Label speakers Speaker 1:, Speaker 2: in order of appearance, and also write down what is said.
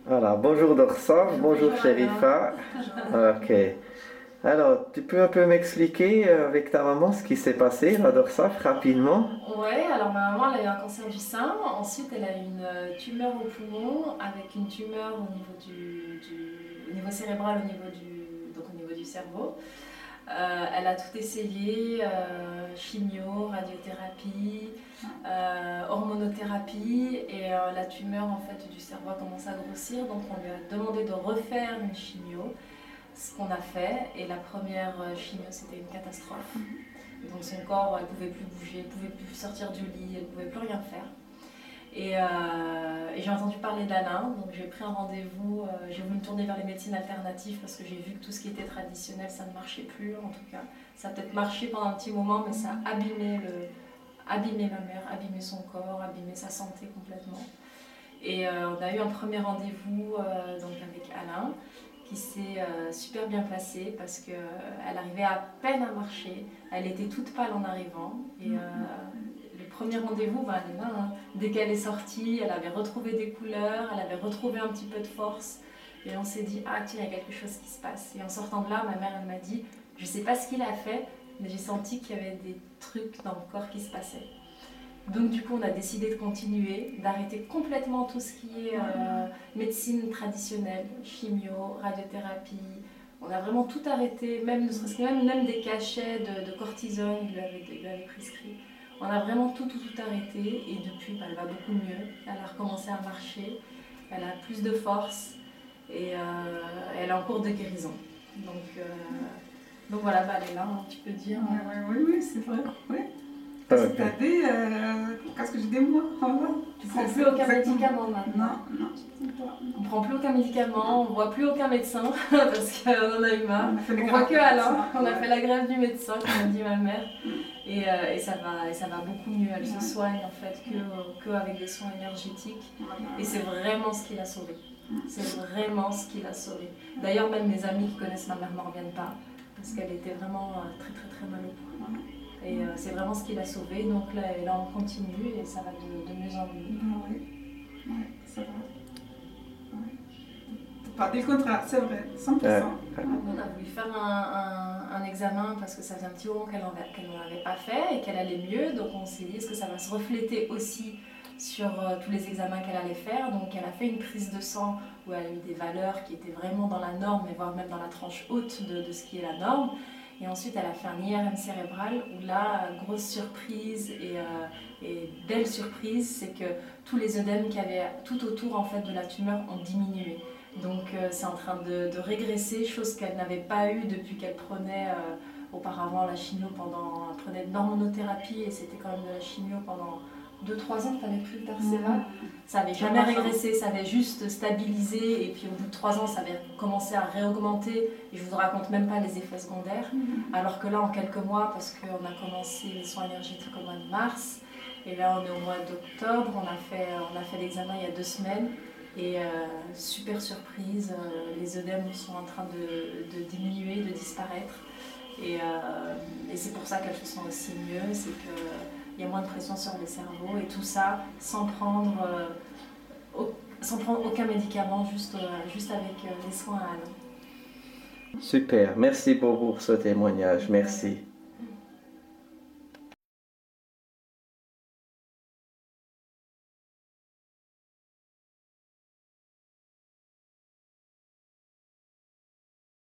Speaker 1: Voilà, bonjour Dorsa, bonjour
Speaker 2: Bonjour Alain.
Speaker 1: Sherifa. Ok. Alors, tu peux un peu m'expliquer avec ta maman ce qui s'est passé là, Dorsa, rapidement?
Speaker 2: Ouais, alors ma maman elle a eu un cancer du sein, ensuite elle a eu une tumeur au poumon avec une tumeur au niveau au niveau cérébral, donc au niveau du cerveau. Elle a tout essayé, chimio, radiothérapie, hormonothérapie et la tumeur en fait du cerveau a commencé à grossir donc on lui a demandé de refaire une chimio, ce qu'on a fait et la première chimio c'était une catastrophe. Donc son corps, elle ne pouvait plus bouger, elle ne pouvait plus sortir du lit, elle ne pouvait plus rien faire. Et j'ai entendu parler d'Alain, donc j'ai pris un rendez-vous, j'ai voulu me tourner vers les médecines alternatives parce que j'ai vu que tout ce qui était traditionnel, ça ne marchait plus en tout cas. Ça a peut-être marché pendant un petit moment, mais ça a abîmé ma mère, abîmé son corps, abîmé sa santé complètement. Et on a eu un premier rendez-vous donc avec Alain qui s'est super bien passé parce qu'elle arrivait à peine à marcher, elle était toute pâle en arrivant et le premier rendez-vous, bah, elle est là, hein. Dès qu'elle est sortie, elle avait retrouvé des couleurs, elle avait retrouvé un petit peu de force et on s'est dit ah tiens il y a quelque chose qui se passe. Et en sortant de là, ma mère elle m'a dit je sais pas ce qu'il a fait mais j'ai senti qu'il y avait des trucs dans le corps qui se passaient. Donc du coup, on a décidé de continuer, d'arrêter complètement tout ce qui est médecine traditionnelle, chimio, radiothérapie. On a vraiment tout arrêté, même ne serait-ce que même des cachets de cortisone, il lui avait prescrit. On a vraiment tout arrêté et depuis, bah, elle va beaucoup mieux. Elle a recommencé à marcher, elle a plus de force et elle est en cours de guérison. Donc voilà, bah, elle est là, hein, tu peux dire.
Speaker 3: Oui, c'est vrai. Oui. Parce que
Speaker 1: Ok.
Speaker 3: tu avais, qu'est-ce que j'ai des mois, voilà.
Speaker 2: Tu ne prends plus aucun médicament maintenant.
Speaker 3: Non, je ne prends pas.
Speaker 2: On ne prend plus aucun médicament, on ne voit plus aucun médecin parce qu'on en a eu marre.
Speaker 3: On a fait les
Speaker 2: On voit
Speaker 3: grèves
Speaker 2: que
Speaker 3: du
Speaker 2: Alain,
Speaker 3: médecin,
Speaker 2: on a
Speaker 3: ouais.
Speaker 2: fait la grève du médecin, comme a dit ma mère. Et ça va beaucoup mieux. Elle se soigne en fait que avec des soins énergétiques. Et c'est vraiment ce qui l'a sauvée. C'est vraiment ce qui l'a sauvée. D'ailleurs, même mes amis qui connaissent ma mère n'en reviennent pas parce qu'elle était vraiment très mal au point. Et c'est vraiment ce qui l'a sauvée. Donc là, on continue et ça va de mieux en mieux.
Speaker 3: Ah oui, ouais, c'est vrai. Pas du contraire, c'est vrai, 100%.
Speaker 2: On a voulu faire un examen parce que ça faisait un petit moment qu'elle n'en avait pas fait et qu'elle allait mieux. Donc on s'est dit, est-ce que ça va se refléter aussi sur tous les examens qu'elle allait faire. Donc elle a fait une prise de sang où elle a eu des valeurs qui étaient vraiment dans la norme, et voire même dans la tranche haute de ce qui est la norme. Et ensuite elle a fait un IRM cérébral où là, grosse surprise et belle surprise, c'est que tous les œdèmes qu'il y avait tout autour en fait, de la tumeur ont diminué. Donc c'est en train de régresser, chose qu'elle n'avait pas eue depuis qu'elle prenait auparavant la chimio elle prenait de l'hormonothérapie et c'était quand même de la chimio pendant 2-3 ans que tu avais pris le Tarceva. Ça n'avait jamais régressé, ça avait juste stabilisé et puis au bout de 3 ans ça avait commencé à réaugmenter et je vous raconte même pas les effets secondaires. Alors que là en quelques mois, parce qu'on a commencé les soins énergétiques au mois de mars et là on est au mois d'octobre, on a fait l'examen il y a 2 semaines. Et super surprise, les œdèmes sont en train de diminuer, de disparaître. Et c'est pour ça qu'elles se sent aussi mieux, c'est qu'il y a moins de pression sur les cerveaux et tout ça sans prendre aucun médicament, juste avec les soins à Alain.
Speaker 1: Super, merci beaucoup pour ce témoignage, merci.